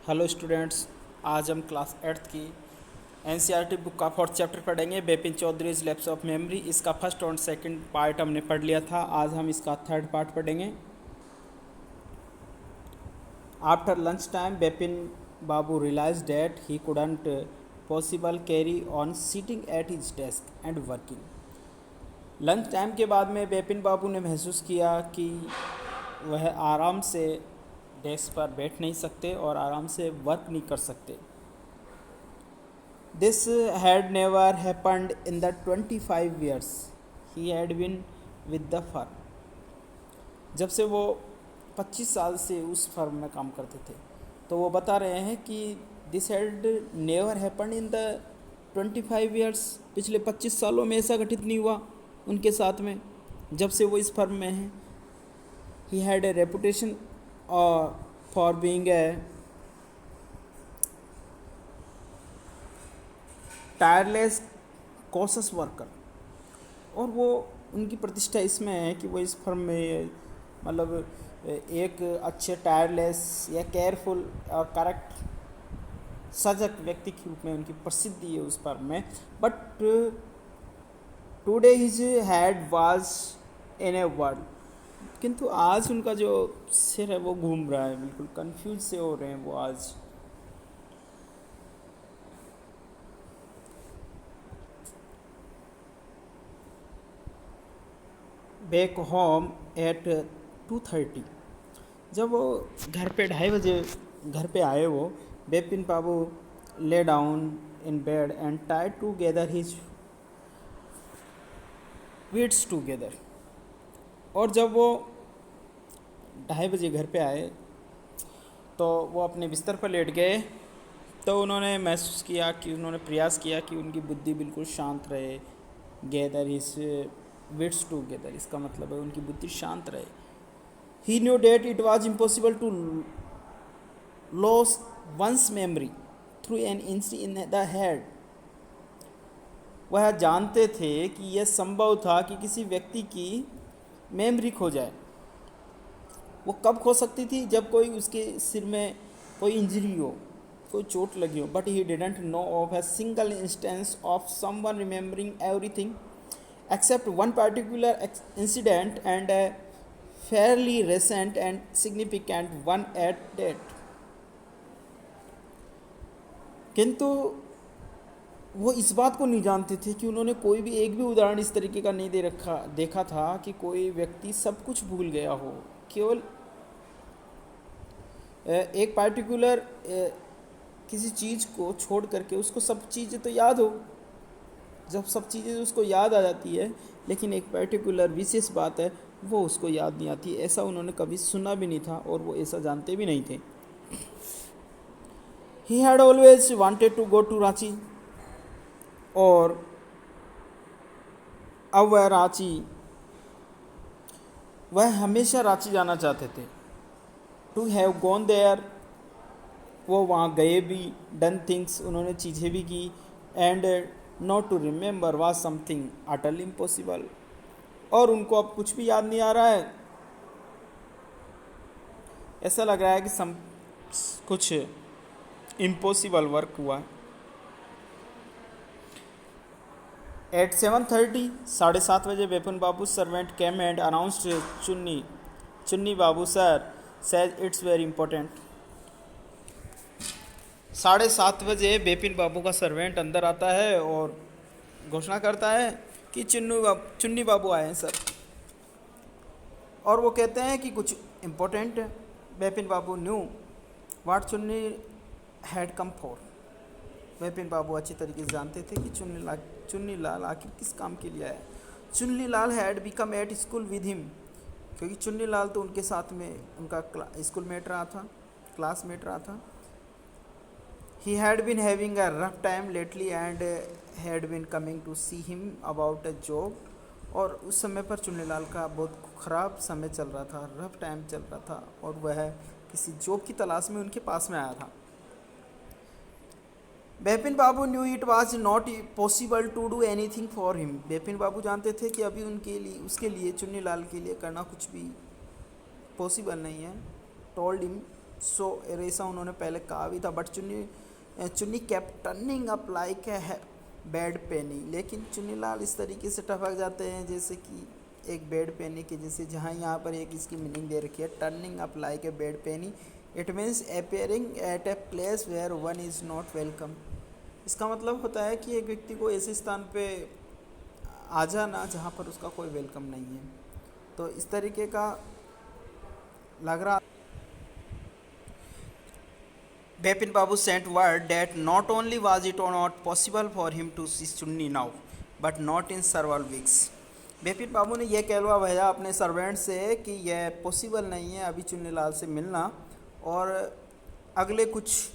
Hello students. आज हम class 8th की एनसीईआरटी बुक का 4th चैप्टर पढ़ेंगे। Bipin Choudhury's lapse of memory. इसका फर्स्ट और सेकंड पार्ट हमने पढ़ लिया था। आज हम इसका थर्ड पार्ट पढ़ेंगे। After lunch time Bipin Babu realise that he couldn't possible carry on sitting at his desk and working. Lunch time के बाद में बिपिन बाबू ने महसूस किया कि वह आराम से डेस्क पर बैठ नहीं सकते और आराम से वर्क नहीं कर सकते। This had never happened in the 25 years he had been with the firm. जब से वो 25 साल से उस फर्म में काम करते थे, तो वो बता रहे हैं कि this had never happened in the 25 years। पिछले 25 सालों में ऐसा घटित नहीं हुआ उनके साथ में जब से वो इस फर्म में हैं। He had a reputation for being a tireless cautious worker, और वो उनकी प्रतिष्ठा इसमें है कि वो इस फर्म में मतलब एक अच्छे टायरलेस या केयरफुल और करेक्ट सजग व्यक्ति के रूप में उनकी प्रसिद्धि है उस फर्म में। But today his head was in a world, किंतु आज उनका जो सिर है वो घूम रहा है, बिल्कुल कंफ्यूज से हो रहे हैं वो आज। Back home at 2:30। जब वो घर पे 2:30 बजे घर पे आए, वो Bipin Babu lay down in bed and tied together his feets together. और जब वो 2:30 बजे घर पे आए तो वो अपने बिस्तर पर लेट गए। तो उन्होंने महसूस किया कि उन्होंने प्रयास किया कि उनकी बुद्धि बिल्कुल शांत रहे। गैदर हिज विट्स टूगेदर, इसका मतलब है उनकी बुद्धि शांत रहे। He knew that it was impossible to lose one's memory through an injury in the head. वह जानते थे कि यह संभव था कि किसी व्यक्ति की मेमोरी खो जाए। वो कब खो सकती थी? जब कोई उसके सिर में कोई इंजरी हो, कोई चोट लगी हो। But he didn't know of a single instance of someone remembering everything except one particular incident, and a fairly recent and significant one at that। किंतु वो इस बात को नहीं जानते थे कि उन्होंने कोई भी एक भी उदाहरण इस तरीके का नहीं देखा था कि कोई व्यक्ति सब कुछ भूल गया हो। केवल एक पार्टिकुलर किसी चीज़ को छोड़ करके उसको सब चीज़ें तो याद हो। जब सब चीज़ें उसको याद आ जाती है, लेकिन एक पर्टिकुलर विशेष बात है वो उसको याद नहीं आती। ऐसा उन्होंने कभी सुना भी नहीं था और वो ऐसा जानते भी नहीं थे। He had always wanted to go to Ranchi, और अब वह हमेशा रांची जाना चाहते थे। टू हैव गॉन देयर, वो वहाँ गए भी। डन थिंग्स, उन्होंने चीज़ें भी की। And not to remember was something utterly impossible, और उनको अब कुछ भी याद नहीं आ रहा है। ऐसा लग रहा है कि कुछ इम्पॉसिबल वर्क हुआ। At 7:30, 7:30 Bipin Babu servant came and announced Chunni Babu sir says it's very important. 7:30 Bipin Babu का सर्वेंट अंदर आता है और घोषणा करता है कि चुन्नी बाबू आए हैं सर, और वो कहते हैं कि कुछ इम्पोर्टेंट है। बिपिन बाबू न्यू वाट चुन्नी हैड कम फॉर। बिपिन बाबू अच्छी तरीके से जानते थे कि चुन्नी लाल आखिर किस काम के लिए आया। Chunni Lal had become at school with him, क्योंकि चुन्नी लाल तो उनके साथ में उनका स्कूलमेट रहा था, क्लासमेट रहा था। He had been having a rough time lately and had been coming to see him about a job। और उस समय पर चुन्नीलाल का बहुत ख़राब समय चल रहा था, रफ टाइम चल रहा था, और वह किसी जॉब की तलाश में उनके पास में आया था। Bipin Babu knew it was not possible to do anything for him. Bipin Babu जानते थे कि अभी उसके लिए चुन्नीलाल के लिए करना कुछ भी पॉसिबल नहीं है। टोल्ड हिम सो ऐसा उन्होंने पहले कहा भी था, but Chunni kept turning up like a bad penny. लेकिन चुन्नीलाल इस तरीके से टपक जाते हैं जैसे कि एक बेड पेनी के जैसे, जहाँ यहाँ पर एक इसकी मीनिंग दे रखी है turning up like a bad penny, it means appearing at a place where one is not welcome. इसका मतलब होता है कि एक व्यक्ति को ऐसे स्थान पे आ जाना जहाँ पर उसका कोई वेलकम नहीं है। तो इस तरीके का लग रहा। Bipin Babu sent word that not only was it not possible for him to see Chunni now, but not in several weeks. Bipin Babu ने यह कहलवा भेजा अपने सर्वेंट से कि यह पॉसिबल नहीं है अभी चुन्नीलाल से मिलना, और अगले कुछ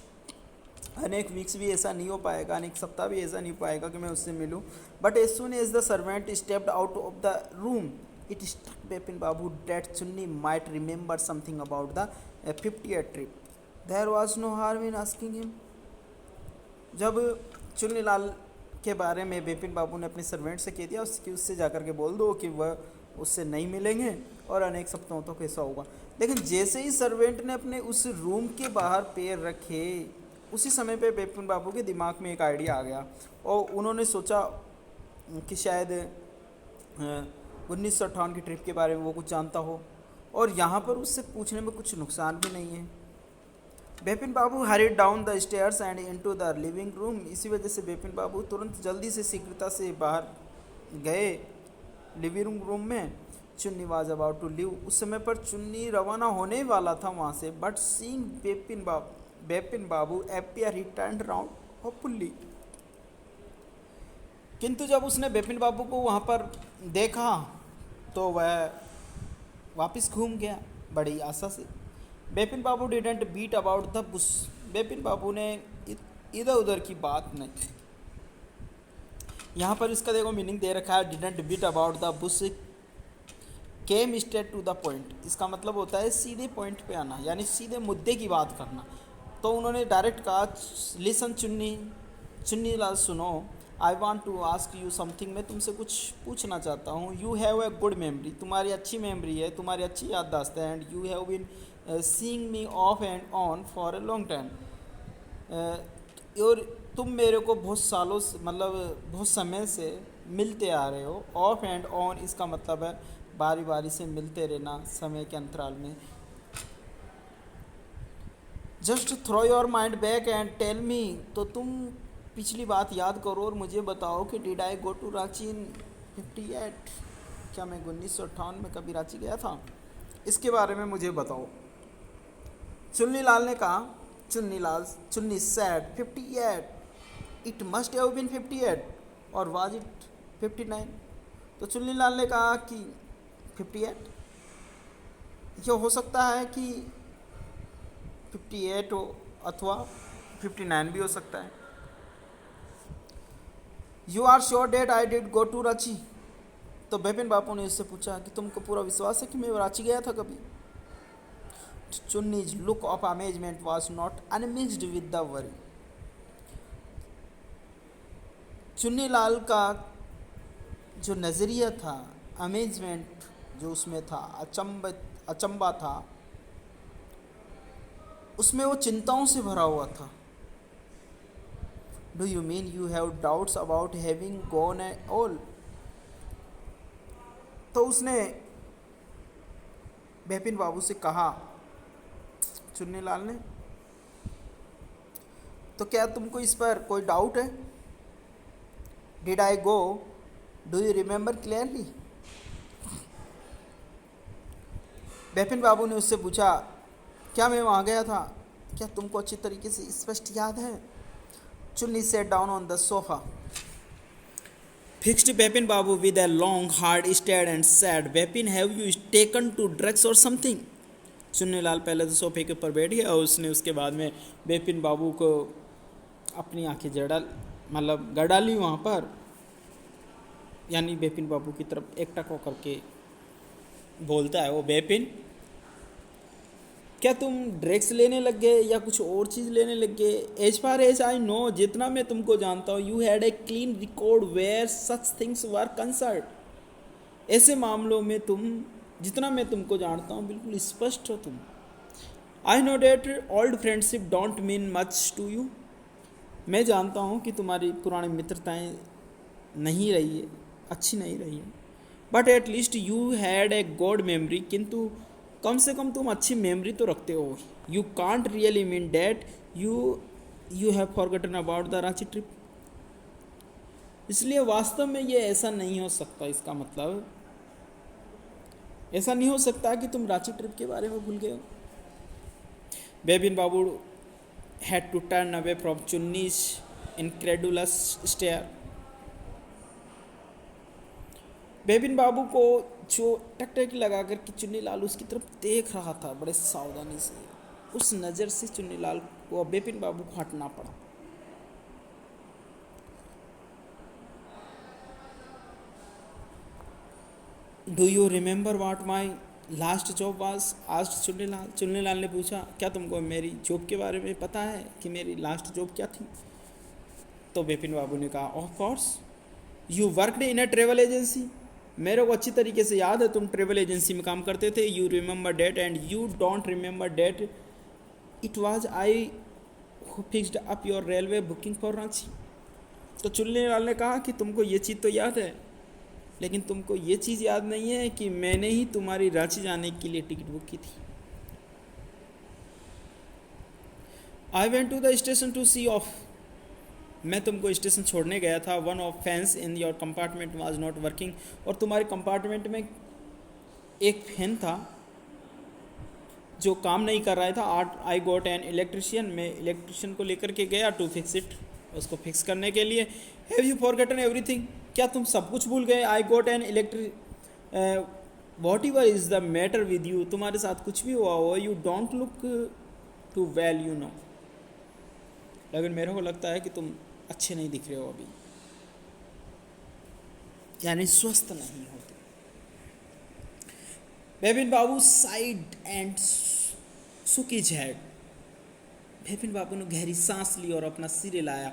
अनेक वीक्स भी ऐसा नहीं हो पाएगा, अनेक सप्ताह भी ऐसा नहीं हो पाएगा कि मैं उससे मिलूं। But as soon as the servant stepped out of the room, it struck Bipin Babu that Chunni might remember something about the 50th trip. There was no harm in asking him. जब चुन्नीलाल के बारे में बिपिन बाबू ने अपने सर्वेंट से कह दिया उससे जाकर के बोल दो कि वह उससे नहीं मिलेंगे और अनेक सप्ताहों तक ऐसा होगा। लेकिन जैसे ही सर्वेंट ने अपने उस रूम के बाहर पैर रखे, उसी समय पे बिपिन बाबू के दिमाग में एक आइडिया आ गया और उन्होंने सोचा कि शायद 1958 की ट्रिप के बारे में वो कुछ जानता हो और यहाँ पर उससे पूछने में कुछ नुकसान भी नहीं है। Bipin Babu hurried down the stairs and into the living room. इसी वजह से बिपिन बाबू तुरंत जल्दी से शीघ्रता से बाहर गए लिविंग रूम में। चुन्नी वाज अबाउट टू लीव। उस समय पर चुन्नी रवाना होने वाला था वहाँ से, but seeing Bipin Babu appear he turned around hopefully. किंतु जब उसने बिपिन बाबू को वहाँ पर देखा तो वह वापस घूम गया बड़ी आशा से। Bipin Babu didn't beat about the bush. Bipin Babu ने इधर उधर की बात नहीं। यहाँ पर इसका देखो मीनिंग दे रखा है didn't beat about the bush came straight to the point. इसका मतलब होता है सीधे पॉइंट पे आना, यानी सीधे मुद्दे की बात करना। तो उन्होंने डायरेक्ट कहा लिसन चुन्नीलाल सुनो, I want to ask you something. मैं तुमसे कुछ पूछना चाहता हूँ। You have a good memory. तुम्हारी अच्छी मेमरी है, तुम्हारी अच्छी याददाश्त है। And you have been seeing me off and on for a long time. और तुम मेरे को बहुत सालों से, मतलब बहुत समय से मिलते आ रहे हो। ऑफ एंड ऑन इसका मतलब है बारी बारी से मिलते रहना समय के अंतराल में। Just throw your mind back and tell me. तो तुम पिछली बात याद करो और मुझे बताओ कि did I go to Ranchi in 58। क्या मैं 1958 में कभी रांची गया था? इसके बारे में मुझे बताओ। चुन्नीलाल ने कहा, Chunni said 58। It must have been 58 और वाज इट 59? तो चुन्नीलाल ने कहा कि 58, ये हो सकता है कि 58 हो अथवा 59 भी हो सकता है। You are sure that I did go to Ranchi? तो बिपिन बाबू ने उससे पूछा कि तुमको पूरा विश्वास है कि मैं रांची गया था कभी? Chunni's look of amazement was not unmixed with the worry. Chunnilal का जो नज़रिया था, अमेजमेंट जो उसमें था, अचंबा था, उसमें वो चिंताओं से भरा हुआ था। Do you mean you have doubts about having gone at all? तो उसने बिपिन बाबू से कहा, चुन्नीलाल ने, तो क्या तुमको इस पर कोई डाउट है? Did I go? Do you remember clearly? Bipin Babu ने उससे पूछा, क्या मैं वहाँ गया था? क्या तुमको अच्छी तरीके से स्पष्ट याद है? Chunni sat down on the sofa, fixed Bipin Babu with a long hard stare and said, Bipin have you taken to drugs or something? Chunnilal पहले तो सोफे के ऊपर बैठ गया और उसने उसके बाद में बिपिन बाबू को अपनी आंखें गड़ डाली वहाँ पर, यानी बिपिन बाबू की तरफ एकटक होकर के बोलता है वो, बिपिन क्या तुम ड्रग्स लेने लग गए या कुछ और चीज़ लेने लग गए? As far as I know, जितना मैं तुमको जानता हूँ, you had a clean record where such things were concerned. ऐसे मामलों में तुम, जितना मैं तुमको जानता हूँ, बिल्कुल स्पष्ट हो तुम। I know that old friendship don't mean much to you. मैं जानता हूँ कि तुम्हारी पुरानी मित्रताएं नहीं रही है, अच्छी नहीं रही है, but at least you had a good memory, किंतु कम से कम तुम अच्छी मेमोरी तो रखते हो। You can't really mean that you you have forgotten about the Ranchi trip. इसलिए वास्तव में ये ऐसा नहीं हो सकता, इसका मतलब ऐसा नहीं हो सकता कि तुम रांची ट्रिप के बारे में भूल गए हो। बेबिन बाबू had to turn away from Chunni's incredulous stare। बेबिन बाबू को जो टकटकी लगा कर कि चुन्नी लाल उसकी तरफ देख रहा था बड़े सावधानी से, उस नज़र से चुन्नी लाल को बेबिन बाबू को हटना पड़ा। Do you remember what my last job was? Asked Chunni Lal. Chunni Lal ने पूछा, क्या तुमको मेरी जॉब के बारे में पता है कि मेरी लास्ट जॉब क्या थी? तो बेपिन बाबू ने कहा, of course you worked in a travel agency. मेरे को अच्छी तरीके से याद है तुम ट्रेवल एजेंसी में काम करते थे। You remember that and you don't remember that it was I who fixed up your railway booking for Ranchi. तो चुन्नी लाल ने कहा कि तुमको ये चीज़ तो याद है, लेकिन तुमको ये चीज़ याद नहीं है कि मैंने ही तुम्हारी रांची जाने के लिए टिकट बुक की थी। I went to the station to see off. मैं तुमको स्टेशन छोड़ने गया था। One of fans in your compartment was not working. और तुम्हारे कंपार्टमेंट में एक फैन था जो काम नहीं कर रहा था। I got an electrician. मैं इलेक्ट्रिशियन को लेकर के गया टू फिक्स इट, उसको फिक्स करने के लिए। Have you forgotten everything? क्या तुम सब कुछ भूल गए? I got an whatever is the matter with you. तुम्हारे साथ कुछ भी हुआ हो, you don't look too well you know. लेकिन मेरे को लगता है कि तुम अच्छे नहीं दिख रहे हो अभी, यानी स्वस्थ नहीं होते। Bepin Babu sighed and shook his head. Bepin Babu ने गहरी सांस ली और अपना सिर हिलाया।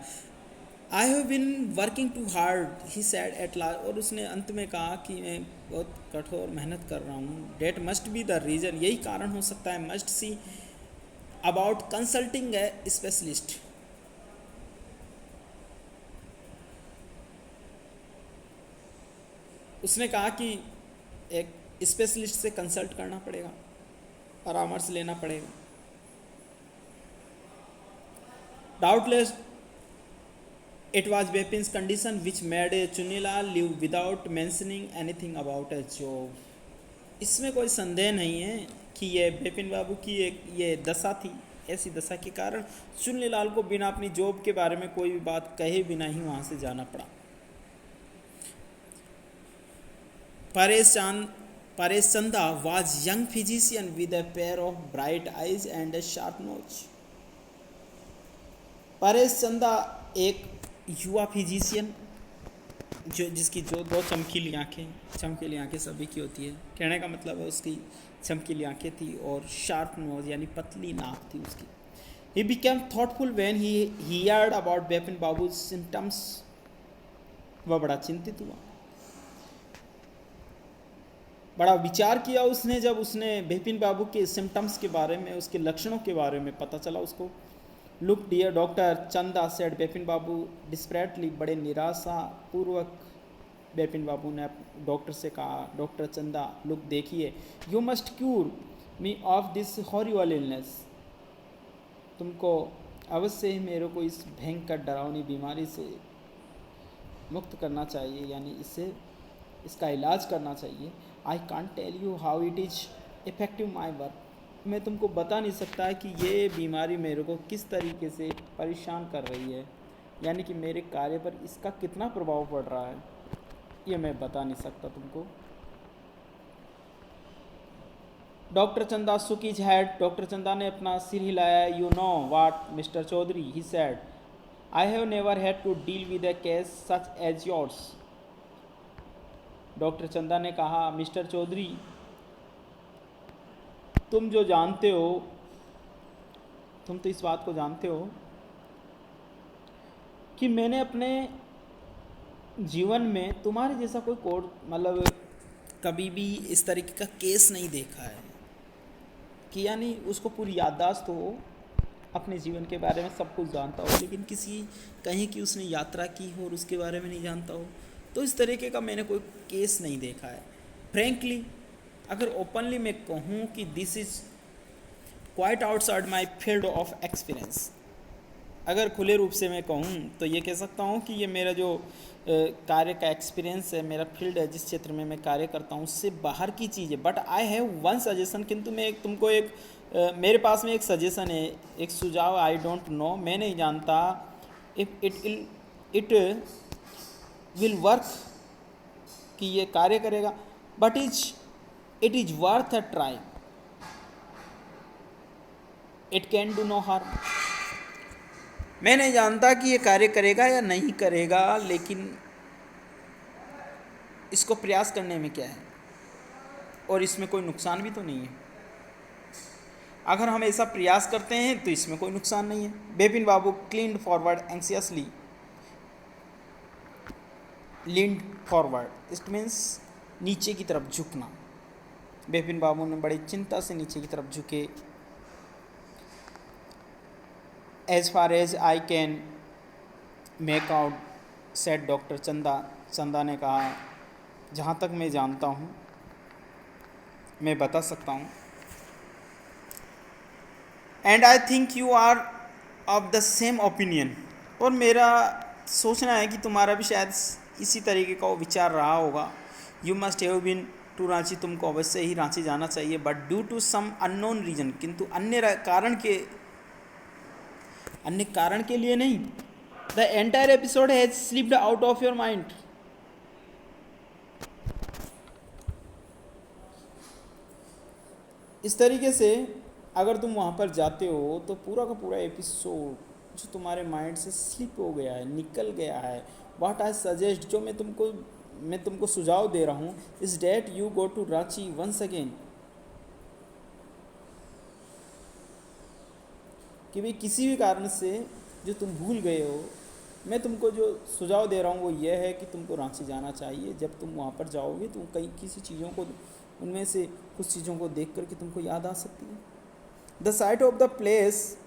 I have been working too hard he said at last. और उसने अंत में कहा कि मैं बहुत कठोर मेहनत कर रहा हूँ। That must be the reason, यही कारण हो सकता है। Must see about consulting a specialist. उसने कहा कि एक स्पेशलिस्ट से कंसल्ट करना पड़ेगा, परामर्श लेना पड़ेगा। Doubtless it was Bepin's condition which made a Chunnilal live without mentioning anything about a job. इसमें कोई संदेह नहीं है कि ये बेपिन बाबू की एक ये दशा थी। ऐसी दशा के कारण चुन्नीलाल को बिना अपनी जॉब के बारे में कोई भी बात कहे बिना ही वहाँ से जाना पड़ा। Paresh Chanda was young physician with a pair of bright eyes and a sharp nose। Paresh चंदा एक युवा फिजिशियन जिसकी जो दो चमकीली आंखें सभी की होती है। कहने का मतलब है उसकी चमकीली आंखें थी और शार्प नोज यानी पतली नाक थी उसकी। He became thoughtful when he heard about बेपिन बाबू's symptoms। वह बड़ा चिंतित हुआ, बड़ा विचार किया उसने जब उसने बेपिन बाबू के सिम्टम्स के बारे में, उसके लक्षणों के बारे में पता चला उसको। लुक डियर डॉक्टर चंदा सेड बेपिन बाबू डिस्परेटली। बड़े निराशापूर्वक बेपिन बाबू ने डॉक्टर से कहा, डॉक्टर चंदा लुक देखिए, you must cure me of this horrible illness. तुमको अवश्य ही मेरे को इस भयंकर डरावनी बीमारी से मुक्त करना चाहिए, यानी इसका इलाज करना चाहिए। I can't tell you how it is effective my work. मैं तुमको बता नहीं सकता है कि ये बीमारी मेरे को किस तरीके से परेशान कर रही है, यानी कि मेरे कार्य पर इसका कितना प्रभाव पड़ रहा है, ये मैं बता नहीं सकता तुमको। डॉक्टर चंदा सुक हिज हेड। डॉक्टर चंदा ने अपना सिर हिलाया। You know what Mr Chowdhury, he said, I have never had to deal with a case such as yours. Doctor Chanda ने कहा, मिस्टर चौधरी तुम जो जानते हो, तुम तो इस बात को जानते हो कि मैंने अपने जीवन में तुम्हारे जैसा कोई कोर्ट मतलब कभी भी इस तरीके का केस नहीं देखा है किया नहीं, उसको पूरी याददाश्त हो, अपने जीवन के बारे में सब कुछ जानता हो, लेकिन किसी कहीं की उसने यात्रा की हो और उसके बारे में नहीं जानता हो, तो इस तरीके का मैंने कोई केस नहीं देखा है। फ्रेंकली अगर ओपनली मैं कहूँ कि this is quite outside my field of experience, अगर खुले रूप से मैं कहूँ तो ये कह सकता हूँ कि ये मेरा जो कार्य का एक्सपीरियंस है, मेरा फील्ड है, जिस क्षेत्र में मैं कार्य करता हूँ, उससे बाहर की चीज़ है। But I have one suggestion, किंतु मैं तुमको मेरे पास में एक सजेशन है, एक सुझाव। आई डोंट नो, मैं नहीं जानता इफ इट विल वर्क, कि ये कार्य करेगा, but it is worth a try, it can do no harm. मैं नहीं जानता कि ये कार्य करेगा या नहीं करेगा, लेकिन इसको प्रयास करने में क्या है, और इसमें कोई नुकसान भी तो नहीं है। अगर हम ऐसा प्रयास करते हैं तो इसमें कोई नुकसान नहीं है। Bepin babu cleaned forward anxiously, leaned forward it means नीचे की तरफ झुकना। बेपिन बाबू ने बड़ी चिंता से नीचे की तरफ झुके। As far as I can make out, said doctor Chanda. Chanda ने कहा, जहाँ तक मैं जानता हूँ, मैं बता सकता हूँ। And I think you are of the same opinion, और मेरा सोचना है कि तुम्हारा भी शायद इसी तरीके का विचार रहा होगा। You must have been to Ranchi, तुमको अवश्य ही रांची जाना चाहिए, but due to some unknown reason, किंतु अन्य कारण के लिए नहीं। The entire episode has slipped out of your mind. इस तरीके से अगर तुम वहाँ पर जाते हो तो पूरा का पूरा एपिसोड जो तुम्हारे माइंड से स्लिप हो गया है, निकल गया है। व्हाट आई सजेस्ट, जो मैं तुमको सुझाव दे रहा हूँ, is that you go to Ranchi once again. कि भाई किसी भी कारण से जो तुम भूल गए हो, मैं तुमको जो सुझाव दे रहा हूँ वो ये है कि तुमको रांची जाना चाहिए। जब तुम वहाँ पर जाओगे तो किसी चीज़ों को, उनमें से कुछ चीज़ों को देख करके तुमको याद आ सकती है। The site of the place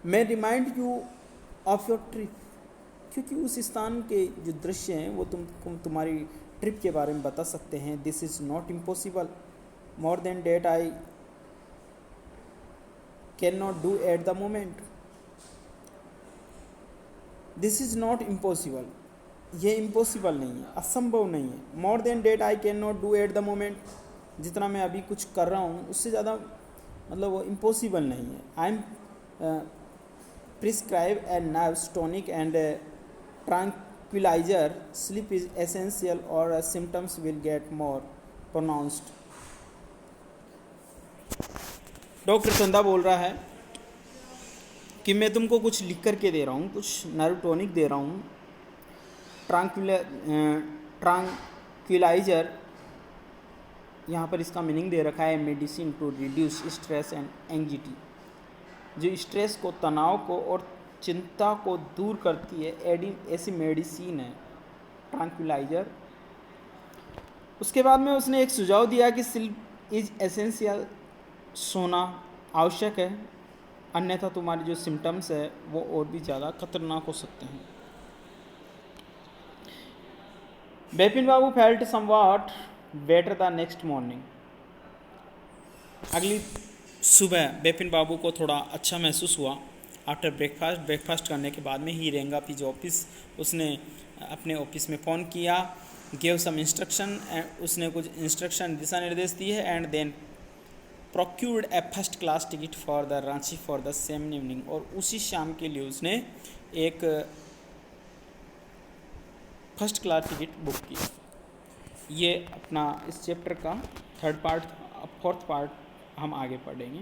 may remind you of your trip, क्योंकि उस स्थान के जो दृश्य हैं वो तुम्हारी ट्रिप के बारे में बता सकते हैं। This is not impossible, more than that I can not do at the moment. This is not impossible, ये इम्पॉसिबल नहीं है, असंभव नहीं है। More than that I can not do at the moment, जितना मैं अभी कुछ कर रहा हूँ उससे ज़्यादा मतलब वो इम्पॉसिबल नहीं है। I am prescribe a nerves tonic and tranquilliser, sleep is essential और symptoms will get more pronounced. Doctor Chanda बोल रहा है कि मैं तुमको कुछ लिख करके दे रहा हूँ, कुछ नर्व टॉनिक दे रहा हूँ, ट्रैंक्विलाइजर, यहाँ पर इसका मीनिंग दे रखा है medicine to reduce stress and anxiety, जो स्ट्रेस को, तनाव को और चिंता को दूर करती है, ऐसी मेडिसिन है ट्रैंक्विलाइजर। उसके बाद में उसने एक सुझाव दिया कि स्लीप इज एसेंशियल, सोना आवश्यक है, अन्यथा तुम्हारी जो सिम्टम्स है वो और भी ज़्यादा खतरनाक हो सकते हैं। Bepin babu felt somewhat better the next morning. अगली सुबह बेपिन बाबू को थोड़ा अच्छा महसूस हुआ। आफ्टर ब्रेकफास्ट करने के बाद में ही रेंगापी ऑफिस, उसने अपने ऑफिस में फ़ोन किया, गेव सम इंस्ट्रक्शन, उसने कुछ इंस्ट्रक्शन, दिशा निर्देश दिए, and then procured a first class ticket for the Ranchi for the same evening, और उसी शाम के लिए उसने एक फर्स्ट क्लास टिकट बुक किया। ये अपना इस चैप्टर का थर्ड पार्ट, फोर्थ पार्ट हम आगे पढ़ेंगे।